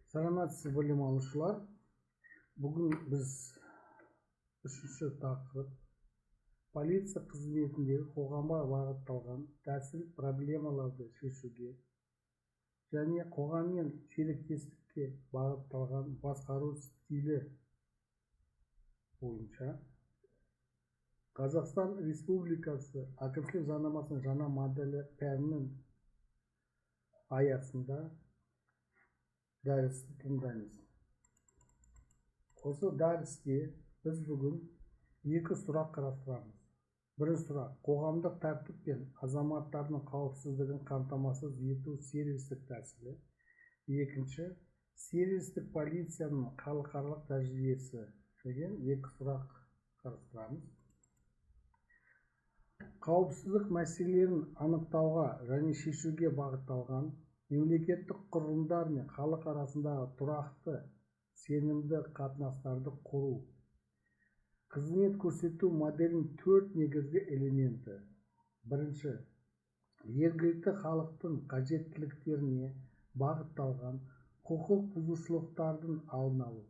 Саламатсыз білім алушылар. Бүгін біз үшінші тақырып полиция қызметіндегі қоғамға бағытталған тәсіл проблемаларды шешуге және қоғаммен серіктестікке бағытталған басқару стилі бойынша Қазақстан Республикасы әкімшілік заңнамасының жаңа моделі пәнінің аясында дәрісті тыңдаймыз. Осы дәрісте біз бүгін екі сұрақ қарастырамыз. Бірінші сұрақ: қоғамдық тәртіп пен азаматтардың қауіпсіздігін қамтамасыз ету сервистік тәсілі. Екінші: сервистік полицияның халықаралық тәжірибесі деген екі сұрақ қарастырамыз. Қауіпсіздік мәселелерін анықтауға және шешуге бағытталған мемлекеттік құрылымдар мен халық арасындағы тұрақты, сенімді қатынастарды құру. Қызмет көрсету моделінің төрт негізгі элементі. Бірінші: жергілікті халықтың қажеттіліктеріне бағытталған құқық бұзушылықтардың алдын алу.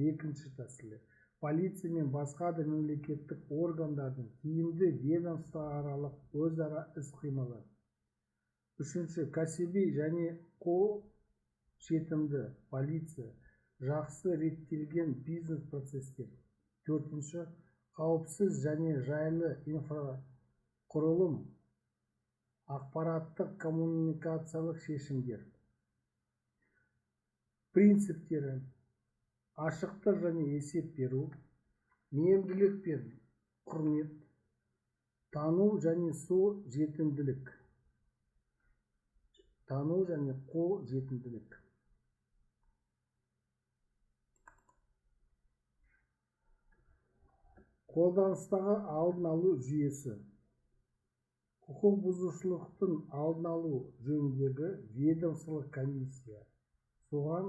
Екінші тәсілі: полиция мен басқа да мемлекеттік органдардың тиімді ведомствоаралық өзара іс-қимылы. Үшінші: кәсіби және қолжетімді полиция, жақсы реттелген бизнес-процестер. Төртінші: қауіпсіз және жайлы инфрақұрылым, ақпараттық коммуникациялық шешімдер. Принциптері: ашықтық және есеп беру, мейірімділік пен құрмет, тану және қолжетімділік. Қолданыстағы алдын алу жүйесі. Құқық бұзушылықтың алдын алу жөніндегі ведомстволық комиссия. Соған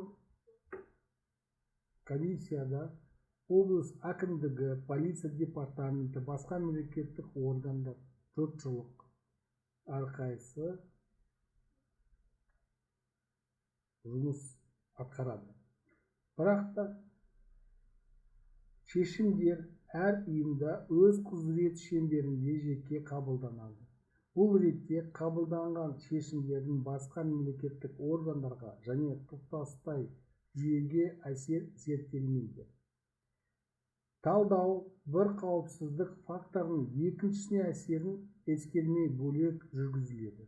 комиссияда облыс әкімдігі, полиция департаменті, басқа мемлекеттік органдар, жұртшылық әрқайсысы жұмыс атқарады. Бірақ та шешімдер әр ұйымда өз құзырет шеңберінде жеке қабылданады. Бұл ретте қабылданған шешімдердің басқа мемлекеттік органдарға және тұтастай жүйеге әсер зерттелмейді. Талдау бір қауіпсіздік факторының екіншісіне әсерін ескермей бөлек жүргізіледі.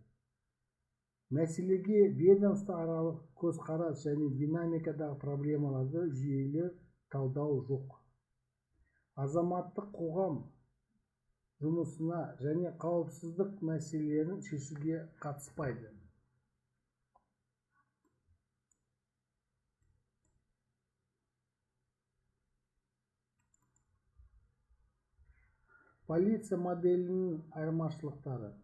Мәселеге ведомствоаралық көзқарас және динамикадағы проблемаларды жүйелі талдау жоқ. Азаматтық қоғам жұмысына және қауіпсіздік мәселелерін шешуге қатыспайды. Полиция моделінің айырмашылықтары.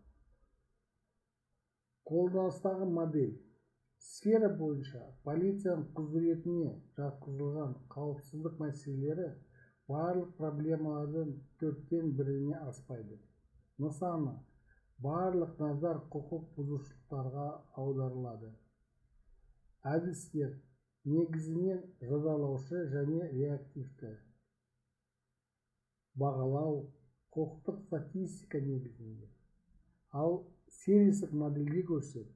Қолданыстағы модель. Сфера бойынша полицияның құзыретіне жатқызылған қауіпсіздік мәселелері барлық проблемалардың төрттен біріне аспайды. Нысаны: барлық назар құқық бұзушылықтарға аударылады. Әдістер: негізінен жазалаушы және реактивті. Бағалау: құқықтық статистика негізінде. Ал сервистік модельге көшсек,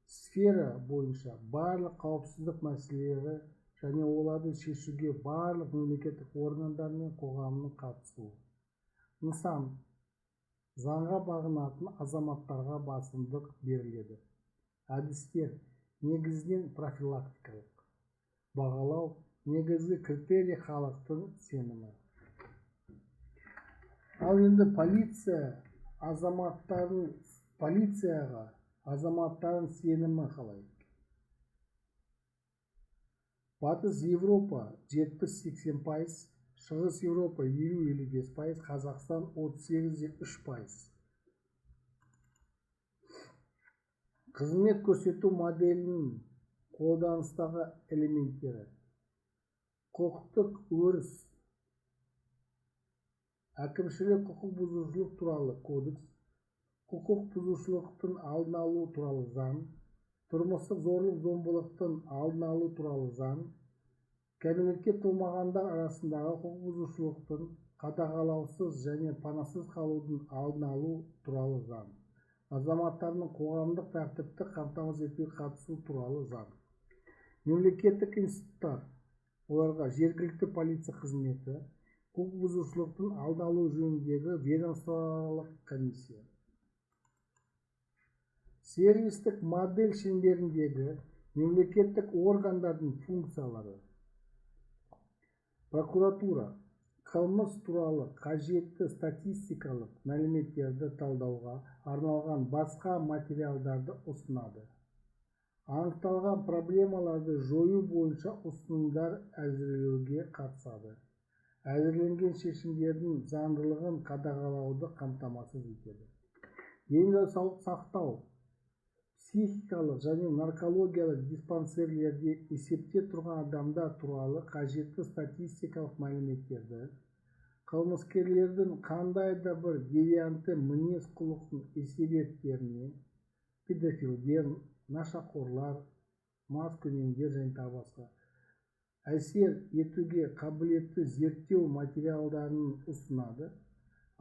сфера бойынша барлық қауіпсіздік мәселелері және оларды шешуге барлық мемлекеттік органдар мен қоғамның қатысуы. Нысан: заңға бағынатын азаматтарға басымдық беріледі. Әдістер: негізінен профилактикалық. Бағалау: негізгі критерий халықтың сенімі. Ал енді полицияға азаматтардың сенімі қалай? Батыс Европа 70-80%, Шығыс Европа 50-55%, Қазақстан 38-3%. Қызмет көрсету моделінің қолданыстағы элементтері. Құқықтық өріс. Әкімшілік құқық бұзушылық туралы кодекс, құқық бұзушылықтың алдын алу туралы заң, тұрмыстық зорлық-зомбылықтың алдын алу туралы заң, кәмелетке толмағандар арасындағы құқық бұзушылықтың қадағалаусыз және панасыз қалудың алдын алу туралы заң, азаматтардың қоғамдық тәртіпті қамтамасыз етуге қатысу туралы заң, мемлекеттік институттар, оларға жергілікті полиция қызметі, құқық бұзушылықтың алдын алу жөніндегі ведомствоаралық комиссия. Сервистік модель шеңберіндегі мемлекеттік органдардың функциялары. Прокуратура қылмыс туралы қажетті статистикалық мәліметтерді талдауға арналған басқа материалдарды ұсынады. Анықталған проблемаларды жою бойынша ұсынымдар әзірлеуге қатысады. Әзірленген шешімдердің заңдылығын қадағалауды қамтамасыз етеді. Денсаулық сақтау, психикалық және наркологиялық диспансерлерде есепте тұрған адамдар туралы қажетті статистикалық мәліметтерді, қылмыскерлердің қандай да бір девиантты мінез-құлықтың себептеріне, педофилдер, нашақорлар, маскүнемдер және тағы басқа әсер етуге қабілетті зерттеу материалдарын ұсынады.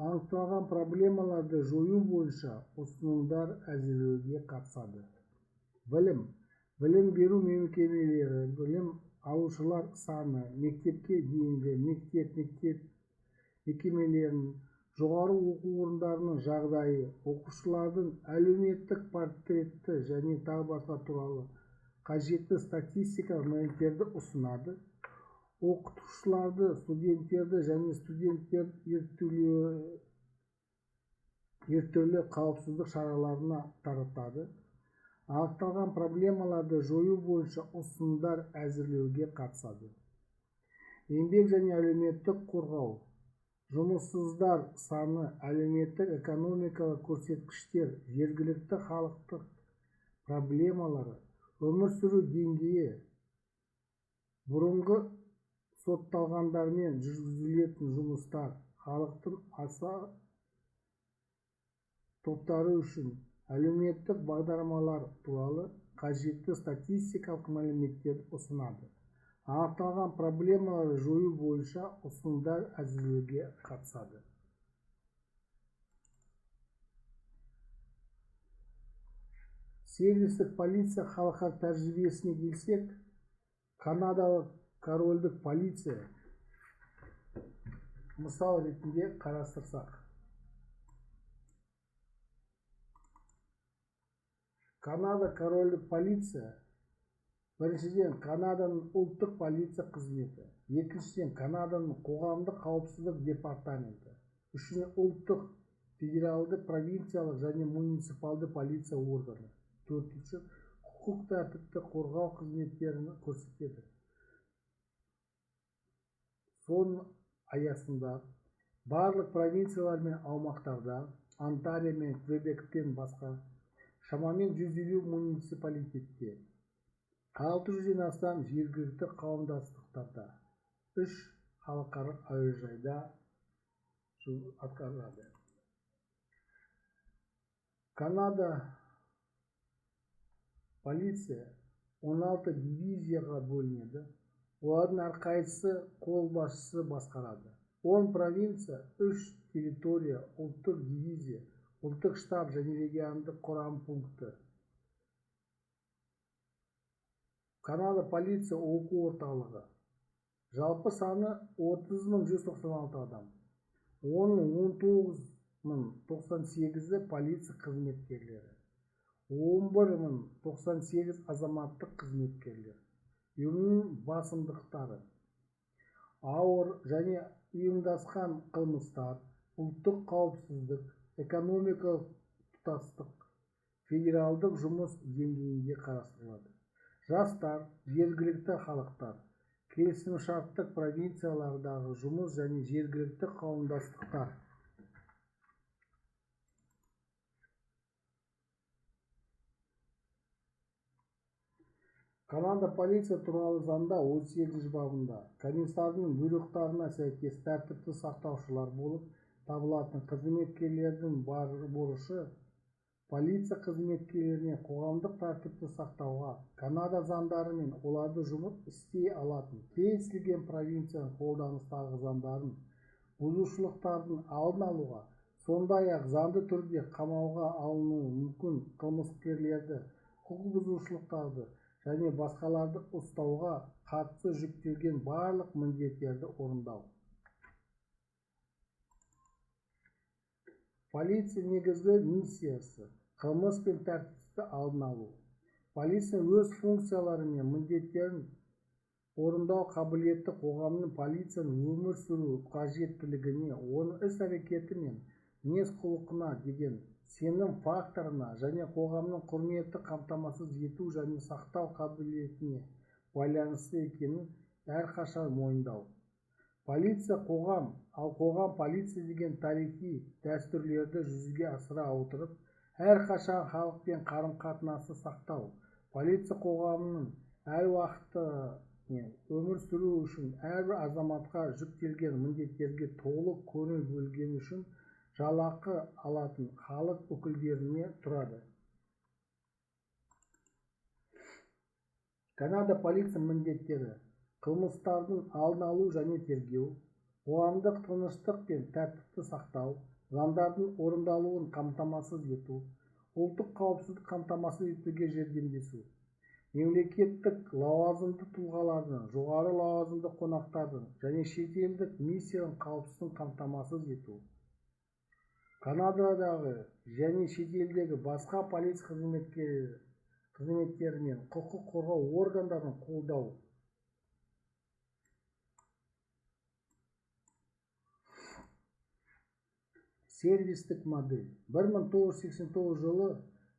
Анықталған проблемаларды жою бойынша ұсынымдар әзірлеуге қатысады. Білім беру мекемелері, білім алушылар саны, мектепке дейінгі мектеп мекемелерінің, жоғары оқу орындарының жағдайы, оқушылардың әлеуметтік портреті және тағы басқа туралы қажетті статистикалық мәліметтерді ұсынады. Оқытушыларды, студенттерді және студенттер ертөлі қауіпсіздік шараларына таратады. Анықталған проблемаларды жою бойынша ұсынымдар әзірлеуге қатысады. Еңбек және әлеуметтік қорғау, жұмыссыздар саны, әлеуметтік экономикалық көрсеткіштер, жергілікті халықтық проблемалары, өмір сүру деңгейі, бұрынғы сотталғандармен жүргізілетін жұмыстар, халықтың аса топтары үшін әлеуметтік бағдарламалар туралы қажетті статистикалық мәліметтерді ұсынады. Анықталған проблемаларды жою бойынша ұсынымдар әзірлеуге қатысады. Сервистік полиция халықаралық тәжірибесіне келсек, Канадалық корольдік полиция мысал ретінде қарастырсақ. Канада корольдік полиция, біріншіден Канаданың ұлттық полиция қызметі, екіншіден Канаданың қоғамдық қауіпсіздік департаменті, үшіншіден ұлттық, федералды, провинциялық және муниципалды полиция органы, төртінші құқық тәртіпті қорғау қызметтерін көрсетеді. Соның аясында барлық провинциялар мен аумақтарда, Онтарио мен Квебектен басқа, шамамен 150 муниципалитетте, 600-ден астам жергілікті қауымдастықтарда, 3 халықаралық әуежайда атқарылады. Канада полиция 16 дивизияға бөлінеді. Олардың әрқайсысы қолбасшысы басқарады. 10 провинция, 3 территория, ұлттық дивизия, ұлттық штаб және региондық құрам пункті. Канада полиция оқу орталығы. Жалпы саны 30.196 адам. Оның 19.098-і полиция қызметкерлері, 11.098 азаматтық қызметкерлер. Ұйымның басымдықтары: ауыр және ұйымдасқан қылмыстар, ұлттық қауіпсіздік, экономикалық тұтастық, федералдық жұмыс деңгейінде қарастырылады. Жастар, жергілікті халықтар, келісімшарттық провинциялардағы жұмыс және жергілікті қауымдастықтар. Канада полиция туралы заңда 18 бабында комиссардың бұйрықтарына сәйкес тәртіпті сақтаушылар болып табылатын қызметкерлердің борышы полиция қызметкерлеріне қоғамдық тәртіпті сақтауға Канада заңдары мен оларды жұмыс істей алатын кез келген провинцияның қолданыстағы заңдарын бұзушылықтардың алдын алуға, сондай-ақ заңды түрде қамауға алынуы мүмкін қылмыскерлерді, құқық бұзушылықтарды және басқаларды ұстауға қатысты жүктелген барлық міндеттерді орындау. Полиция негізгі миссиясы қылмыс пен тәртіпті алдын алу. Полиция өз функциялары мен міндеттерін орындау қабілетті қоғамның полицияның өмір сүру қажеттілігіне, оның іс-әрекеті мен мінез-құлқына деген сенім факторына және қоғамның құрметті қамтамасыз ету және сақтау қабілетіне байланысты екенін әрқашан мойындау. Полиция қоғам, ал қоғам полиция деген тарихи дәстүрлерді жүзеге асыра отырып, әрқашан халықпен қарым-қатынасты сақтау. Полиция қоғамның әр уақытта өмір сүру үшін әрбір азаматқа жүктелген міндеттерге толық көңіл бөлгені үшін жалақы алатын халық өкілдеріне тұрады. Канада полиция міндеттері: қылмыстардың алдын алу және тергеу, қоғамдық тыныштық пен тәртіпті сақтау, заңдардың орындалуын қамтамасыз ету, ұлттық қауіпсіздік қамтамасыз етуге жәрдемдесу, мемлекеттік лауазымды тұлғалардың, жоғары лауазымды қонақтардың және шетелдік миссияның қауіпсіздігін қамтамасыз ету, Канададағы және шетелдегі басқа полиция қызметтері мен құқық қорғау органдарын қолдау. Сервистік модель. 1989 жылы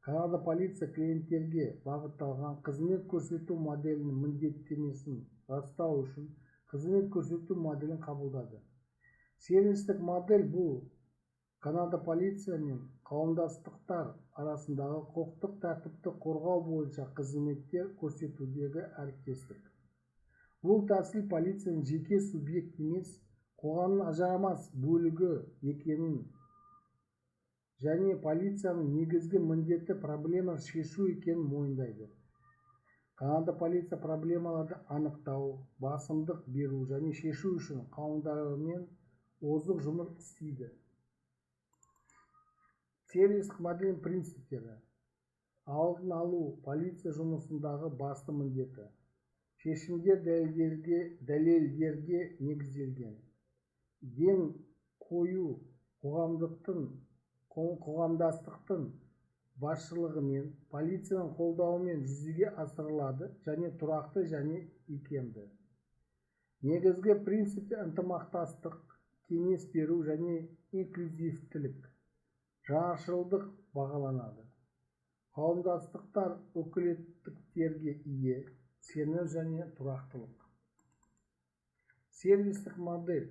Канада полиция клиенттерге бағытталған қызмет көрсету моделінің міндеттемесін растау үшін қызмет көрсету моделін қабылдады. Сервистік модель бұл Канада полиция мен қауымдастықтар арасындағы құқықтық тәртіпті қорғау бойынша қызметтер көрсетудегі әріптестік. Бұл тәсіл полицияның жеке субъект емес, қоғамның ажырамас бөлігі екенін және полицияның негізгі міндеті проблема шешу екенін мойындайды. Канада полиция проблемаларды анықтау, басымдық беру және шешу үшін қауымдармен озық жұмыс істейді. Сервистік модель принциптері: алдын алу полиция жұмысындағы басты міндеті. Шешімдер дәлелдерге негізделген. Ден қою қоғамдастықтың басшылығымен, полицияның қолдауымен жүзеге асырылады және тұрақты және икемді. Негізгі принципте ынтымақтастық, кеңес беру және инклюзивтілік, жаңашылдық бағаланады. Қауымдастықтар өкілеттіктерге ие, сенім және тұрақтылық. Сервистік модель: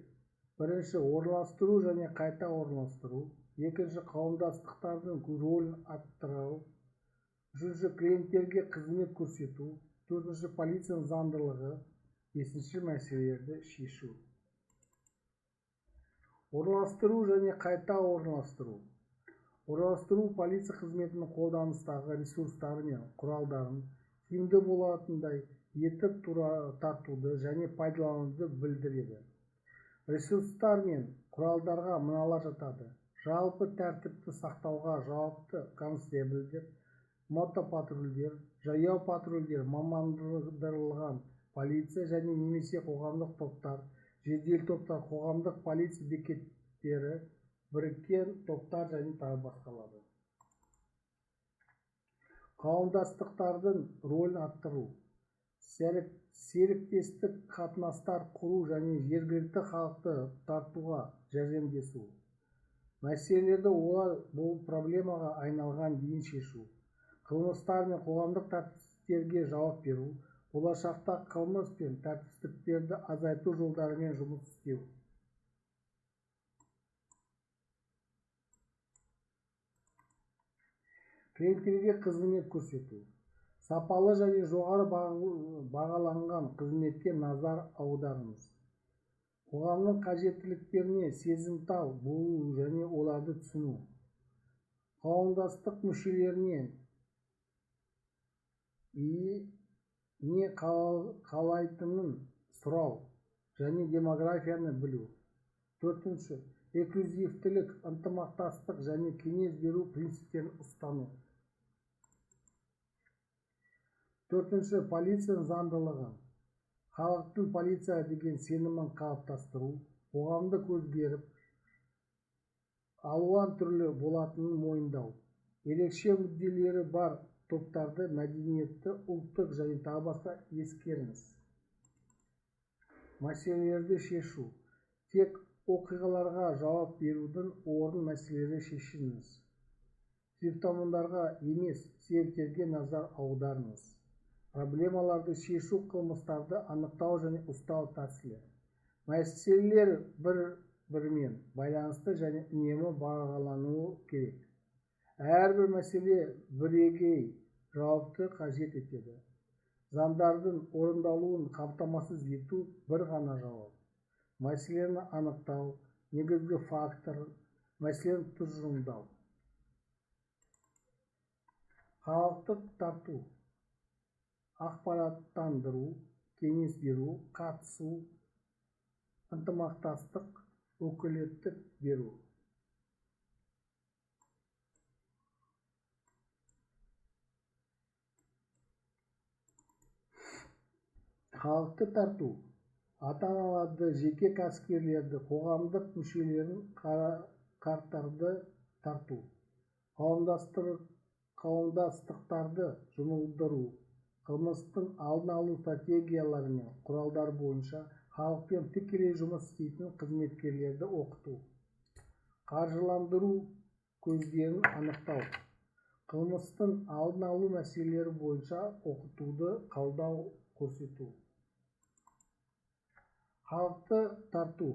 бірінші, орналастыру және қайта орналастыру. Екінші, қауымдастықтардың рөлін арттыру. Үшінші, клиенттерге қызмет көрсету. Төртінші, полицияның заңдылығы. Бесінші, мәселелерді шешу. Орналастыру және қайта орналастыру. Орналастыру полиция қызметінің қолданыстағы ресурстары мен құралдарын тиімді болатындай етіп тартуды және пайдалануды білдіреді. Ресурстар мен құралдарға мыналар жатады: жалпы тәртіпті сақтауға жауапты констебльдер, мотопатрульдер, жаяу патрульдер, мамандандырылған полиция және немесе қоғамдық топтар, жедел топтар, қоғамдық полиция бекеттері, біріккен топтар және тағы басқалары. Қауымдастықтардың рөлін арттыру. Серіктестік қатынастар құру және жергілікті халықты тартуға жәрдемдесу. Мәселелерді олар бұл проблемаға айналған дейін шешу. Қылмыстар мен қоғамдық тәртіпсіздіктерге жауап беру. Болашақта қылмыс пен тәртіпсіздіктерді азайту жолдарымен жұмыс істеу. Клиенттерге қызмет көрсету. Сапалы және жоғары бағаланған қызметке назар аударыңыз. Қоғамның қажеттіліктеріне сезімтал болу және оларды түсіну. қауымдастық мүшелерінен не қалайтынын сұрау және демографияны білу. 4. Инклюзивтілік, ынтымақтастық және кеңес беру принциптерін ұстану. 4. Полицияның заңдылығын, халықтың полицияға деген сенімін қалыптастыру, қоғамдық өзгеріп, алуан түрлі болатынын мойындау, ерекше мүдделері бар топтарды, мәдениетті, ұлттық және тағы басқа ескеріңіз. Мәселелерді шешу. Тек оқиғаларға жауап берудің орнын мәселелерді шешіңіз. Симптомдарға емес, себептерге назар аударыңыз. Проблемаларды шешу, қылмыстарды анықтау және ұстау тәсілі. Мәселелер бір-бірімен байланысты және үнемі бағалануы керек. Әрбір мәселе бірегей жауапты қажет етеді. Заңдардың орындалуын қамтамасыз ету бір ғана жауап. Мәселені анықтау, негізгі фактор, мәселені тұжырымдау. Халықтық тарту, ақпараттандыру, кеңес беру, қатысу, ынтымақтастық, өкілеттік беру. Халықты тарту, ата-аналарды, жеке кәсіпкерлерді, қоғамдық мүшелерін, қарттарды тарту. Қауымдастықтарды жұмылдыру, қылмыстың алдын алу стратегиялары мен құралдар бойынша халықпен тікелей жұмыс істейтін қызметкерлерді оқыту. Қаржыландыру көздерін анықтау. Қылмыстың алдын алу мәселелері бойынша оқытуды қолдау көрсету. Халықты тарту.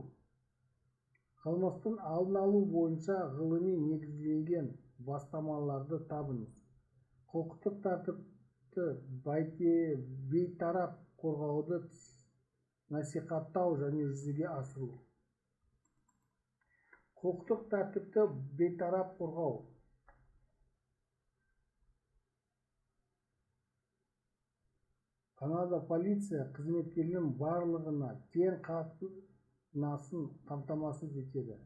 Қылмыстың алдын алу бойынша ғылыми негізделген бастамаларды табыңыз. Құқықтық тәртіпті бейтарап қорғауды насихаттау және жүзеге асыру. Құқықтық тәртіпті бейтарап қорғау. Канада полиция қызметкерлерінің барлығына тең қатынасын қамтамасыз етеді.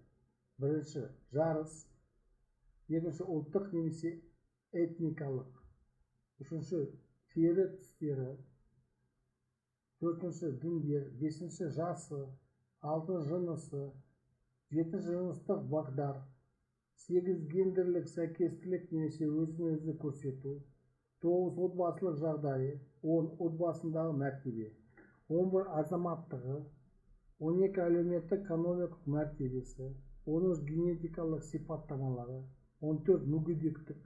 1. Жарыс. 2. Ұлттық немесе этникалық. 3. Тері түстері. 4. Діндер. 5. Жасы. 6. Жынысы. 7. Жыныстық бағдар. 8. Гендерлік сәйкестілік немесе өзін-өзі көрсету. 9. Отбасылық жағдайы. 10. Отбасындағы мәртебе. 11. Азаматтығы. 12. Әлеуметтік-экономикалық мәртебесі. 13. Генетикалық сипаттамалары. 14. Мүгедектік.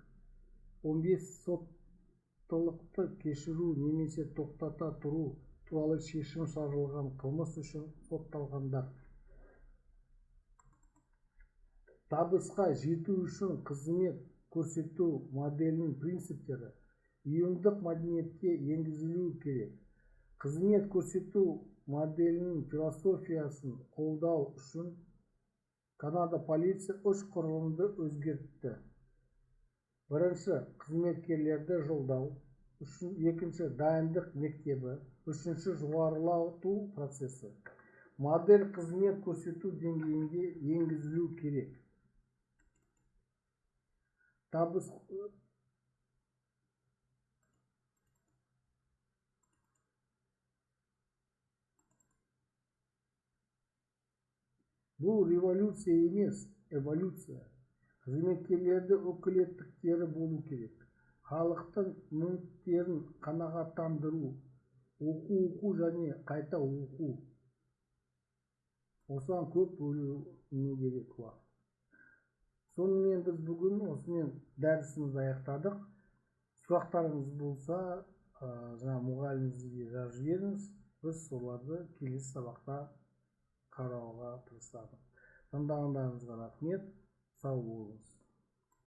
15. Соттылықты кешіру немесе тоқтата тұру туралы шешім шығарылған қылмыс үшін сотталғандар. Табысқа жету үшін қызмет көрсету моделінің принциптері ұйымдық мәдениетке енгізілуі керек. Қызмет көрсету моделінің философиясын қолдау үшін Канада полиция 3 құрылымды өзгертті. 1. Қызметкерлерді жолдау. 2. Дайындық мектебі. 3. Жоғарылату процесі. Модель қызмет көрсету деңгейінде енгізілуі керек. Бұл революция емес, эволюция. Қызметкерлерді өкілеттіктері болу керек. Халықтың мүдделерін қанағаттандыру, оқу және қайта оқу. Осыған көп бөліну керек уақыт. Сонымен біз бүгін осымен дәрісімізді аяқтадық. Сұрақтарыңыз болса, мұғалімімізге жазып жіберіңіз. Біз соларды келесі сабақта қарауға тырысамыз. Тыңдағандарыңызға рахмет. Сау болыңыз.